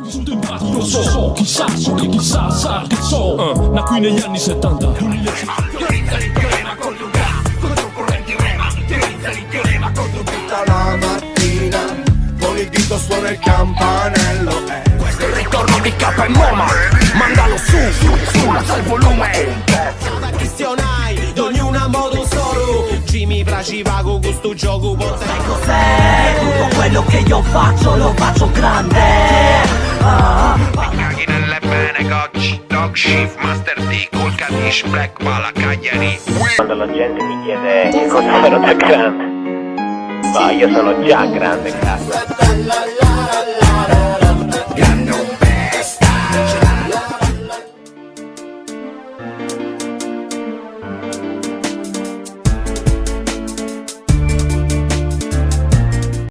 Io so, chissà, so che chissà, sa che so. Nacqui negli anni 70. Tutta la mattina con il dito suona il campanello. Questo è il ritorno di K e Moma. Mandalo su, alza il volume. Questionai, ognuna modo solo. Jimmy Bracivago, questo gioco porta. Sai cos'è? Tutto quello che io faccio lo faccio grande. Caghi nelle bene, Gocci, Dog Shift, Master D, Cool Canish, Black Bala, Cagliari. Quando la gente mi chiede cosa farò da grande, ma io sono già grande, cazzo.